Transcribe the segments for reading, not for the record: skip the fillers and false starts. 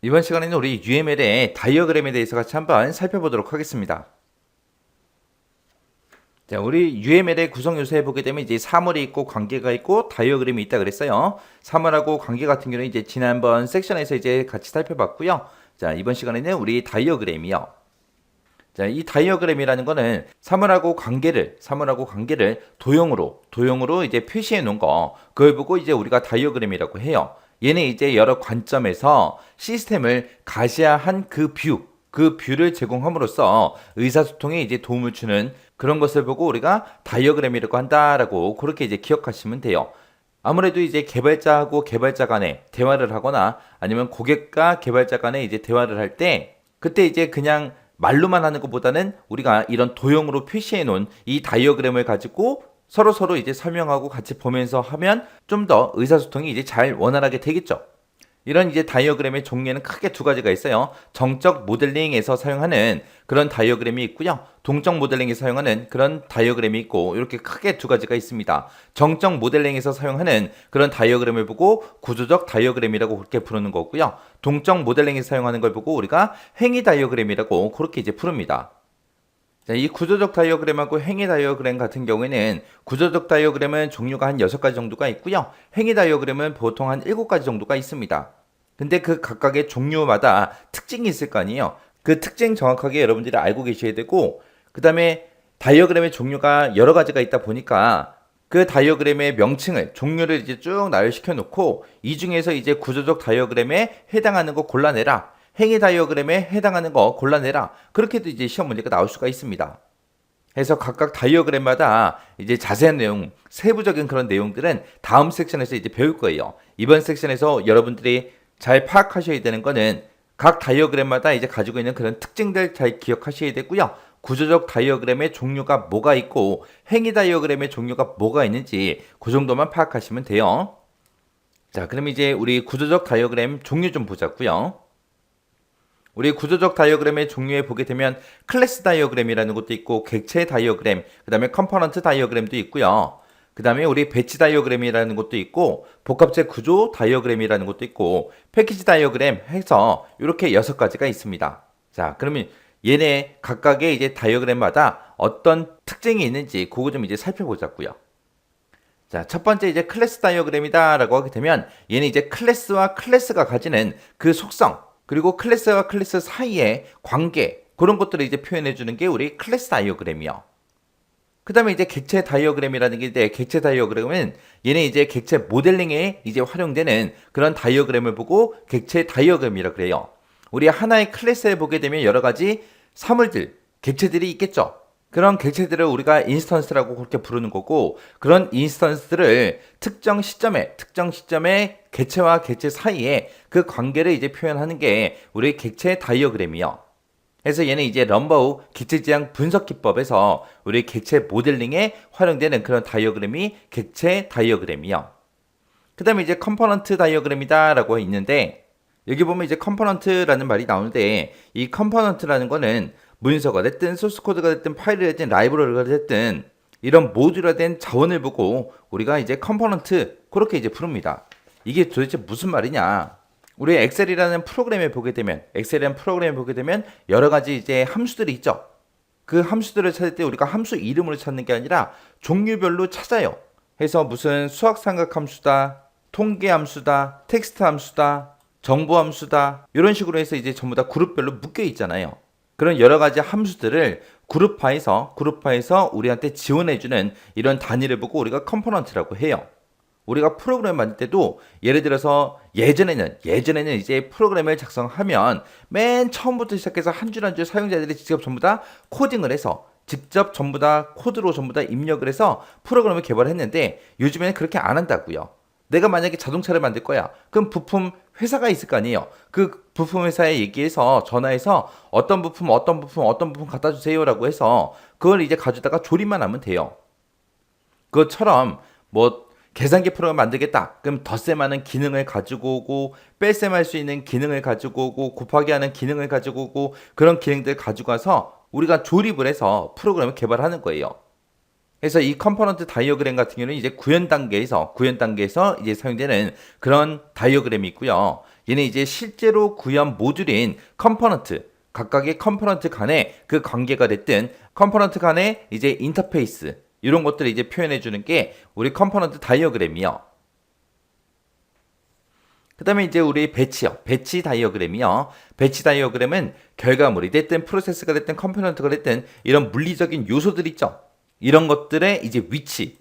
이번 시간에는 우리 UML의 다이어그램에 대해서 같이 한번 살펴보도록 하겠습니다. 자, 우리 UML의 구성 요소에 보게 되면 이제 사물이 있고 관계가 있고 다이어그램이 있다 그랬어요. 사물하고 관계 같은 경우는 이제 지난번 섹션에서 이제 같이 살펴봤고요. 자, 이번 시간에는 우리 다이어그램이요. 자, 이 다이어그램이라는 거는 사물하고 관계를 도형으로 이제 표시해 놓은 거, 그걸 보고 이제 우리가 다이어그램이라고 해요. 얘는 이제 여러 관점에서 시스템을 가시화한 그 뷰를 제공함으로써 의사소통에 이제 도움을 주는 그런 것을 보고 우리가 다이어그램이라고 한다라고 그렇게 이제 기억하시면 돼요. 아무래도 이제 개발자하고 개발자 간에 대화를 하거나 아니면 고객과 개발자 간에 이제 대화를 할 때 그때 이제 그냥 말로만 하는 것보다는 우리가 이런 도형으로 표시해 놓은 이 다이어그램을 가지고 서로 이제 설명하고 같이 보면서 하면 좀 더 의사소통이 이제 잘 원활하게 되겠죠. 이런 이제 다이어그램의 종류는 크게 두 가지가 있어요. 정적 모델링에서 사용하는 그런 다이어그램이 있고요. 동적 모델링에서 사용하는 그런 다이어그램이 있고 이렇게 크게 두 가지가 있습니다. 정적 모델링에서 사용하는 그런 다이어그램을 보고 구조적 다이어그램이라고 그렇게 부르는 거고요. 동적 모델링에서 사용하는 걸 보고 우리가 행위 다이어그램이라고 그렇게 이제 부릅니다. 자, 이 구조적 다이어그램하고 행위 다이어그램 같은 경우에는 구조적 다이어그램은 종류가 한 6가지 정도가 있고요. 행위 다이어그램은 보통 한 7가지 정도가 있습니다. 근데 그 각각의 종류마다 특징이 있을 거 아니에요. 그 특징 정확하게 여러분들이 알고 계셔야 되고, 그 다음에 다이어그램의 종류가 여러 가지가 있다 보니까 그 다이어그램의 명칭을, 종류를 이제 쭉 나열시켜 놓고 이 중에서 이제 구조적 다이어그램에 해당하는 거 골라내라. 행위 다이어그램에 해당하는 거 골라내라. 그렇게도 이제 시험 문제가 나올 수가 있습니다. 그래서 각각 다이어그램마다 이제 자세한 내용, 세부적인 그런 내용들은 다음 섹션에서 이제 배울 거예요. 이번 섹션에서 여러분들이 잘 파악하셔야 되는 거는 각 다이어그램마다 이제 가지고 있는 그런 특징들 잘 기억하셔야 되고요. 구조적 다이어그램의 종류가 뭐가 있고 행위 다이어그램의 종류가 뭐가 있는지 그 정도만 파악하시면 돼요. 자, 그럼 이제 우리 구조적 다이어그램 종류 좀 보자고요. 우리 구조적 다이어그램의 종류에 보게 되면 클래스 다이어그램이라는 것도 있고 객체 다이어그램, 그 다음에 컴포넌트 다이어그램도 있고요. 그 다음에 우리 배치 다이어그램이라는 것도 있고 복합체 구조 다이어그램이라는 것도 있고 패키지 다이어그램 해서 이렇게 6가지가 있습니다. 자, 그러면 얘네 각각의 이제 다이어그램마다 어떤 특징이 있는지 그거 좀 이제 살펴보자고요. 자, 첫 번째 이제 클래스 다이어그램이다라고 하게 되면 얘는 이제 클래스와 클래스가 가지는 그 속성, 그리고 클래스와 클래스 사이의 관계, 그런 것들을 이제 표현해 주는 게 우리 클래스 다이어그램이요. 그 다음에 이제 객체 다이어그램이라는 게 있는데, 객체 다이어그램은 얘는 이제 객체 모델링에 이제 활용되는 그런 다이어그램을 보고 객체 다이어그램이라 그래요. 우리 하나의 클래스에 보게 되면 여러 가지 사물들, 객체들이 있겠죠. 그런 객체들을 우리가 인스턴스라고 그렇게 부르는 거고, 그런 인스턴스들을 특정 시점에 객체와 객체 사이에 그 관계를 이제 표현하는 게 우리 객체 다이어그램이요. 그래서 얘는 이제 럼버우 객체지향 분석 기법에서 우리 객체 모델링에 활용되는 그런 다이어그램이 객체 다이어그램이요. 그 다음에 이제 컴포넌트 다이어그램이다라고 있는데, 여기 보면 이제 컴포넌트라는 말이 나오는데, 이 컴포넌트라는 거는 문서가 됐든 소스 코드가 됐든 파일이 됐든 라이브러리가 됐든 이런 모듈화된 자원을 보고 우리가 이제 컴포넌트 그렇게 이제 부릅니다. 이게 도대체 무슨 말이냐? 우리 엑셀이라는 프로그램에 보게 되면 여러 가지 이제 함수들이 있죠. 그 함수들을 찾을 때 우리가 함수 이름으로 찾는 게 아니라 종류별로 찾아요. 해서 무슨 수학 삼각 함수다, 통계 함수다, 텍스트 함수다, 정보 함수다 이런 식으로 해서 이제 전부 다 그룹별로 묶여 있잖아요. 그런 여러 가지 함수들을 그룹화해서 우리한테 지원해주는 이런 단위를 보고 우리가 컴포넌트라고 해요. 우리가 프로그램 만들 때도 예를 들어서 예전에는 이제 프로그램을 작성하면 맨 처음부터 시작해서 한 줄 한 줄 사용자들이 직접 전부 다 코딩을 해서 직접 전부 다 코드로 전부 다 입력을 해서 프로그램을 개발했는데 요즘에는 그렇게 안 한다고요. 내가 만약에 자동차를 만들 거야. 그럼 부품 회사가 있을 거 아니에요. 그 부품 회사에 얘기해서 전화해서 어떤 부품 갖다 주세요라고 해서 그걸 이제 가져다가 조립만 하면 돼요. 그것처럼 뭐 계산기 프로그램 만들겠다. 그럼 덧셈 하는 기능을 가지고 오고 뺄셈 할 수 있는 기능을 가지고 오고 곱하기 하는 기능을 가지고 오고 그런 기능들 가지고 와서 우리가 조립을 해서 프로그램을 개발하는 거예요. 그래서 이 컴포넌트 다이어그램 같은 경우는 이제 구현 단계에서 이제 사용되는 그런 다이어그램이 있고요. 얘는 이제 실제로 구현 모듈인 컴포넌트, 각각의 컴포넌트 간의 그 관계가 됐든 컴포넌트 간의 이제 인터페이스 이런 것들을 이제 표현해 주는 게 우리 컴포넌트 다이어그램이요. 그 다음에 이제 우리 배치요. 배치 다이어그램이요. 배치 다이어그램은 결과물이 됐든 프로세스가 됐든 컴포넌트가 됐든 이런 물리적인 요소들 있죠. 이런 것들의 이제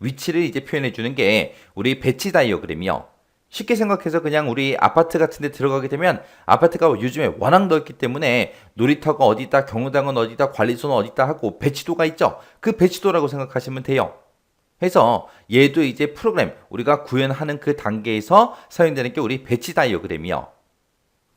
위치를 이제 표현해 주는 게 우리 배치 다이어그램이요. 쉽게 생각해서 그냥 우리 아파트 같은 데 들어가게 되면 아파트가 요즘에 워낙 넓기 때문에 놀이터가 어디다, 경로당은 어디다, 관리소는 어디다 하고 배치도가 있죠. 그 배치도라고 생각하시면 돼요. 해서 얘도 이제 프로그램 우리가 구현하는 그 단계에서 사용되는 게 우리 배치 다이어그램이요.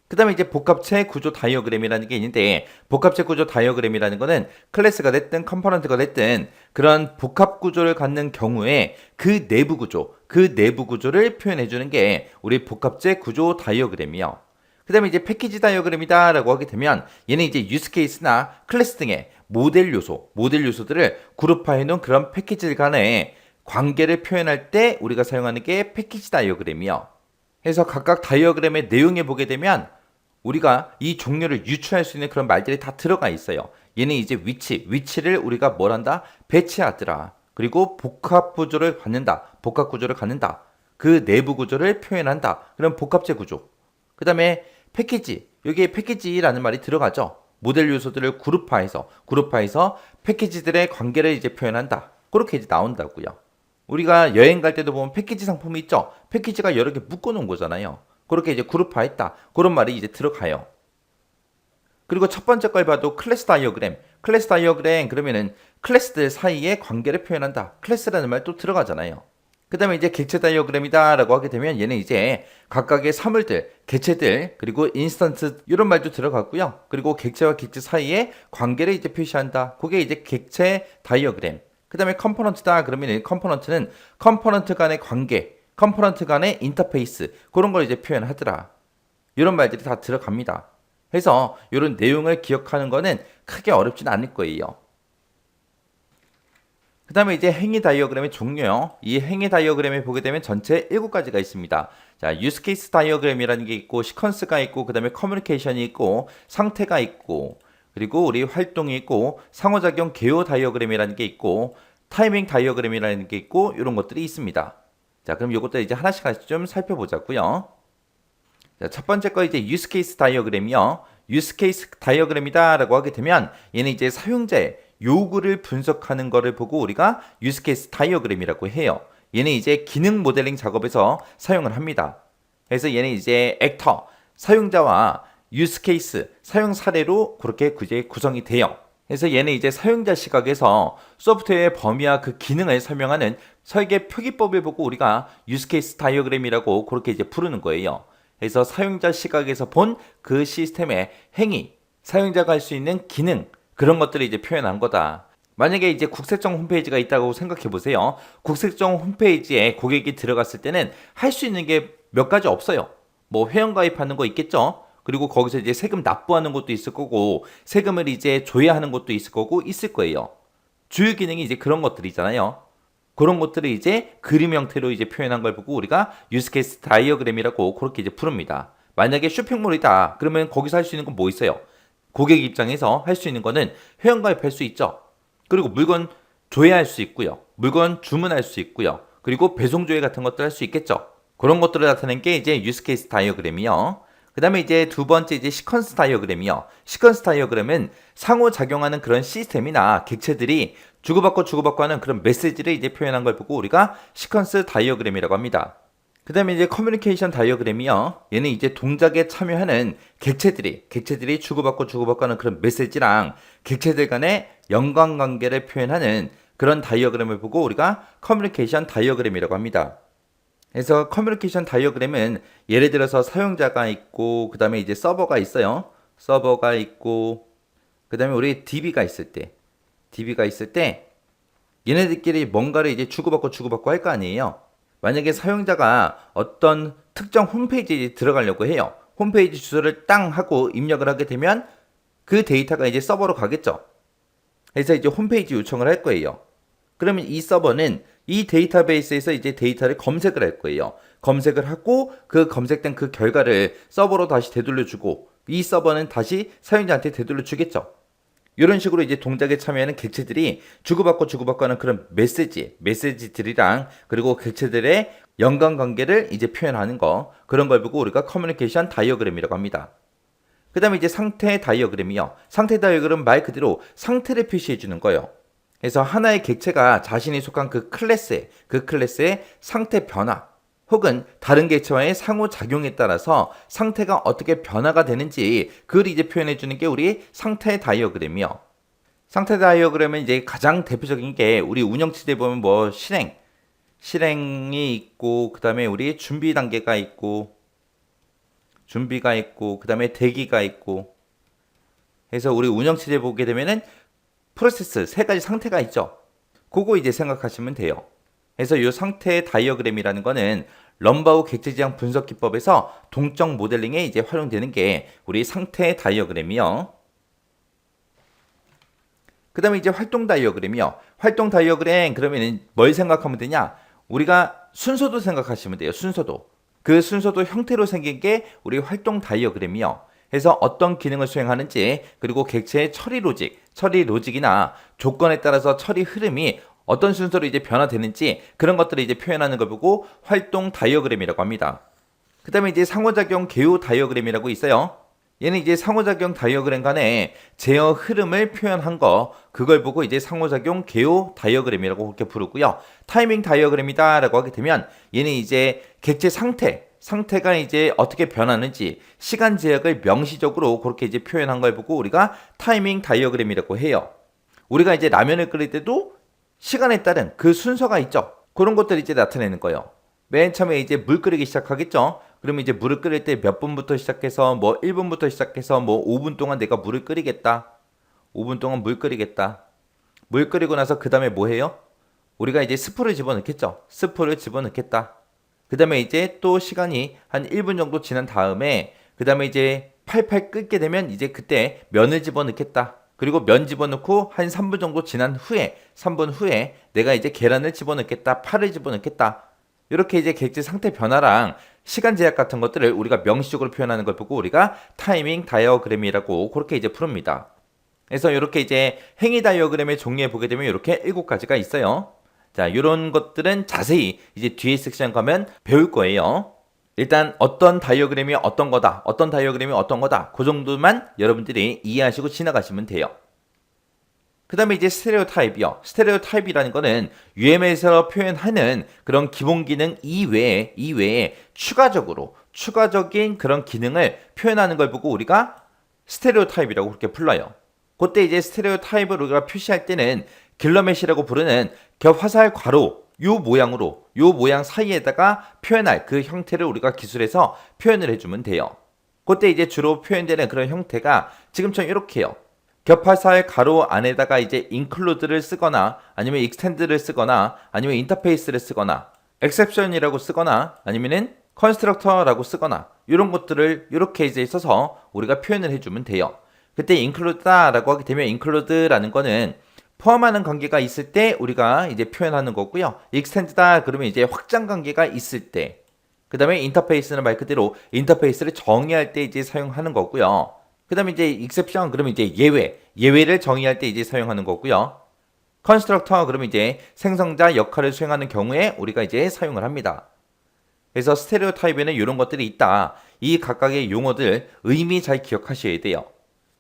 그 다음에 이제 복합체 구조 다이어그램이라는 게 있는데 복합체 구조 다이어그램이라는 거는 클래스가 됐든 컴포넌트가 됐든 그런 복합 구조를 갖는 경우에 그 내부 구조를 표현해 주는 게 우리 복합체 구조 다이어그램이요. 그 다음에 이제 패키지 다이어그램이다 라고 하게 되면 얘는 이제 유스 케이스나 클래스 등의 모델 요소들을 그룹화해 놓은 그런 패키지 간의 관계를 표현할 때 우리가 사용하는 게 패키지 다이어그램이요. 그래서 각각 다이어그램의 내용에 보게 되면 우리가 이 종류를 유추할 수 있는 그런 말들이 다 들어가 있어요. 얘는 이제 위치를 우리가 뭘 한다? 배치하더라. 그리고 복합 구조를 갖는다. 그 내부 구조를 표현한다. 그럼 복합체 구조. 그 다음에 패키지. 여기에 패키지라는 말이 들어가죠. 모델 요소들을 그룹화해서 패키지들의 관계를 이제 표현한다. 그렇게 이제 나온다고요. 우리가 여행 갈 때도 보면 패키지 상품이 있죠. 패키지가 여러 개 묶어 놓은 거잖아요. 그렇게 이제 그룹화했다. 그런 말이 이제 들어가요. 그리고 첫 번째 걸 봐도 클래스 다이어그램 그러면은 클래스들 사이의 관계를 표현한다. 클래스라는 말 또 들어가잖아요. 그 다음에 이제 객체 다이어그램이다 라고 하게 되면 얘는 이제 각각의 사물들, 객체들, 그리고 인스턴트 이런 말도 들어갔고요. 그리고 객체와 객체 사이의 관계를 이제 표시한다. 그게 이제 객체 다이어그램. 그 다음에 컴포넌트다 그러면 컴포넌트는 컴포넌트 간의 관계, 컴포넌트 간의 인터페이스 그런 걸 이제 표현하더라. 이런 말들이 다 들어갑니다. 그래서 이런 내용을 기억하는 거는 크게 어렵진 않을 거예요. 그 다음에 이제 행위 다이어그램의 종류요. 이 행위 다이어그램에 보게 되면 전체 7가지가 있습니다. 자, 유스 케이스 다이어그램이라는 게 있고, 시퀀스가 있고, 그 다음에 커뮤니케이션이 있고, 상태가 있고, 그리고 우리 활동이 있고, 상호작용 개요 다이어그램이라는 게 있고, 타이밍 다이어그램이라는 게 있고, 이런 것들이 있습니다. 자, 그럼 이것도 이제 하나씩 좀 살펴보자고요. 자, 첫 번째 거 이제 유스 케이스 다이어그램이요. 유스 케이스 다이어그램이다라고 하게 되면 얘는 이제 사용자의 요구를 분석하는 거를 보고 우리가 유스 케이스 다이어그램이라고 해요. 얘는 이제 기능 모델링 작업에서 사용을 합니다. 그래서 얘는 이제 액터, 사용자와 유스 케이스, 사용 사례로 그렇게 구성이 돼요. 그래서 얘는 이제 사용자 시각에서 소프트웨어의 범위와 그 기능을 설명하는 설계 표기법을 보고 우리가 유스 케이스 다이어그램이라고 그렇게 이제 부르는 거예요. 그래서 사용자 시각에서 본 그 시스템의 행위, 사용자가 할 수 있는 기능, 그런 것들을 이제 표현한 거다. 만약에 이제 국세청 홈페이지가 있다고 생각해 보세요. 국세청 홈페이지에 고객이 들어갔을 때는 할 수 있는 게 몇 가지 없어요. 뭐 회원가입하는 거 있겠죠? 그리고 거기서 이제 세금 납부하는 것도 있을 거고, 세금을 이제 줘야 하는 것도 있을 거고, 있을 거예요. 주요 기능이 이제 그런 것들이잖아요. 그런 것들을 이제 그림 형태로 이제 표현한 걸 보고 우리가 유스 케이스 다이어그램이라고 그렇게 이제 부릅니다. 만약에 쇼핑몰이다. 그러면 거기서 할 수 있는 건 뭐 있어요? 고객 입장에서 할 수 있는 거는 회원가입할 수 있죠. 그리고 물건 조회할 수 있고요. 물건 주문할 수 있고요. 그리고 배송 조회 같은 것들 할 수 있겠죠. 그런 것들을 나타낸 게 이제 유스 케이스 다이어그램이요. 그 다음에 이제 두 번째 이제 시퀀스 다이어그램이요. 시퀀스 다이어그램은 상호작용하는 그런 시스템이나 객체들이 주고받고 하는 그런 메시지를 이제 표현한 걸 보고 우리가 시퀀스 다이어그램이라고 합니다. 그 다음에 이제 커뮤니케이션 다이어그램이요. 얘는 이제 동작에 참여하는 객체들이 주고받고 하는 그런 메시지랑 객체들 간의 연관관계를 표현하는 그런 다이어그램을 보고 우리가 커뮤니케이션 다이어그램이라고 합니다. 그래서 커뮤니케이션 다이어그램은 예를 들어서 사용자가 있고 그 다음에 이제 서버가 있어요. 서버가 있고 그 다음에 우리 DB가 있을 때 얘네들끼리 뭔가를 이제 주고받고 할 거 아니에요. 만약에 사용자가 어떤 특정 홈페이지에 들어가려고 해요. 홈페이지 주소를 땅 하고 입력을 하게 되면 그 데이터가 이제 서버로 가겠죠. 그래서 이제 홈페이지 요청을 할 거예요. 그러면 이 서버는 이 데이터베이스에서 이제 데이터를 검색을 할 거예요. 검색을 하고 그 검색된 그 결과를 서버로 다시 되돌려주고 이 서버는 다시 사용자한테 되돌려주겠죠. 이런 식으로 이제 동작에 참여하는 객체들이 주고받고 하는 그런 메시지들이랑 그리고 객체들의 연관관계를 이제 표현하는 거, 그런 걸 보고 우리가 커뮤니케이션 다이어그램이라고 합니다. 그 다음에 이제 상태 다이어그램이요. 상태 다이어그램은 말 그대로 상태를 표시해 주는 거예요. 그래서 하나의 객체가 자신이 속한 그 클래스의 상태 변화, 혹은 다른 객체와의 상호작용에 따라서 상태가 어떻게 변화가 되는지 그걸 이제 표현해 주는 게 우리 상태 다이어그램이요. 상태 다이어그램은 이제 가장 대표적인 게 우리 운영체제에 보면 뭐 실행이 있고, 그 다음에 우리 준비 단계가 있고, 그 다음에 대기가 있고, 해서 우리 운영체제 보게 되면은 프로세스 세 가지 상태가 있죠. 그거 이제 생각하시면 돼요. 그래서 이 상태 다이어그램이라는 거는 럼바우 객체 지향 분석 기법에서 동적 모델링에 이제 활용되는 게 우리 상태 다이어그램이요. 그 다음에 이제 활동 다이어그램이요. 활동 다이어그램 그러면은 뭘 생각하면 되냐? 우리가 순서도 생각하시면 돼요. 순서도. 그 순서도 형태로 생긴 게 우리 활동 다이어그램이요. 그래서 어떤 기능을 수행하는지, 그리고 객체의 처리 로직이나 조건에 따라서 처리 흐름이 어떤 순서로 이제 변화되는지 그런 것들을 이제 표현하는 걸 보고 활동 다이어그램이라고 합니다. 그 다음에 이제 상호작용 개요 다이어그램이라고 있어요. 얘는 이제 상호작용 다이어그램 간의 제어 흐름을 표현한 거, 그걸 보고 이제 상호작용 개요 다이어그램이라고 그렇게 부르고요. 타이밍 다이어그램이다 라고 하게 되면 얘는 이제 객체 상태가 이제 어떻게 변하는지 시간 제약을 명시적으로 그렇게 이제 표현한 걸 보고 우리가 타이밍 다이어그램이라고 해요. 우리가 이제 라면을 끓일 때도 시간에 따른 그 순서가 있죠. 그런 것들을 이제 나타내는 거예요. 맨 처음에 이제 물 끓이기 시작하겠죠. 그러면 이제 물을 끓일 때 몇 분부터 시작해서 뭐 1분부터 시작해서 뭐 5분 동안 내가 물을 끓이겠다. 5분 동안 물 끓이겠다. 물 끓이고 나서 그 다음에 뭐 해요? 우리가 이제 스프를 집어넣겠죠. 스프를 집어넣겠다. 그 다음에 이제 또 시간이 한 1분 정도 지난 다음에 그 다음에 이제 팔팔 끓게 되면 이제 그때 면을 집어넣겠다. 그리고 면 집어넣고 한 3분 정도 지난 후에 3분 후에 내가 이제 계란을 집어넣겠다. 파를 집어넣겠다. 이렇게 이제 객체 상태 변화랑 시간 제약 같은 것들을 우리가 명시적으로 표현하는 걸 보고 우리가 타이밍 다이어그램이라고 그렇게 이제 부릅니다. 그래서 이렇게 이제 행위 다이어그램의 종류에 보게 되면 이렇게 7가지가 있어요. 자, 이런 것들은 자세히 이제 뒤에 섹션 가면 배울 거예요. 일단 어떤 다이어그램이 어떤 거다, 그 정도만 여러분들이 이해하시고 지나가시면 돼요. 그 다음에 이제 스테레오타입이요. 스테레오타입이라는 거는 UML에서 표현하는 그런 기본 기능 이외에 추가적인 그런 기능을 표현하는 걸 보고 우리가 스테레오타입이라고 그렇게 불러요. 그때 이제 스테레오타입을 우리가 표시할 때는 길러맷이라고 부르는 겹화살 괄호 요 모양 사이에다가 표현할 그 형태를 우리가 기술해서 표현을 해주면 돼요. 그때 이제 주로 표현되는 그런 형태가 지금처럼 이렇게요. 겹화살 가로 안에다가 이제 include를 쓰거나 아니면 extend를 쓰거나 아니면 interface를 쓰거나 exception이라고 쓰거나 아니면은 constructor라고 쓰거나 이런 것들을 이렇게 이제 써서 우리가 표현을 해주면 돼요. 그때 include다라고 하게 되면 include라는 거는 포함하는 관계가 있을 때 우리가 이제 표현하는 거고요. extend다 그러면 이제 확장 관계가 있을 때, 그 다음에 interface는 말 그대로 인터페이스를 정의할 때 이제 사용하는 거고요. 그 다음에 이제 exception 그러면 이제 예외를 정의할 때 이제 사용하는 거고요. constructor 그러면 이제 생성자 역할을 수행하는 경우에 우리가 이제 사용을 합니다. 그래서 스테레오타입에는 이런 것들이 있다. 이 각각의 용어들 의미 잘 기억하셔야 돼요.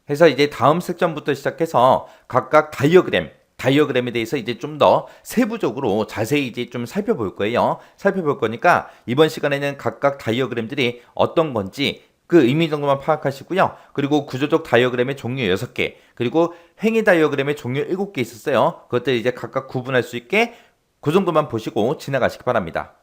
그래서 이제 다음 섹션부터 시작해서 각각 다이어그램에 대해서 이제 좀 더 세부적으로 자세히 이제 좀 살펴볼 거예요. 살펴볼 거니까 이번 시간에는 각각 다이어그램들이 어떤 건지 그 의미 정도만 파악하시고요. 그리고 구조적 다이어그램의 종류 6개, 그리고 행위 다이어그램의 종류 7개 있었어요. 그것들 이제 각각 구분할 수 있게 그 정도만 보시고 지나가시기 바랍니다.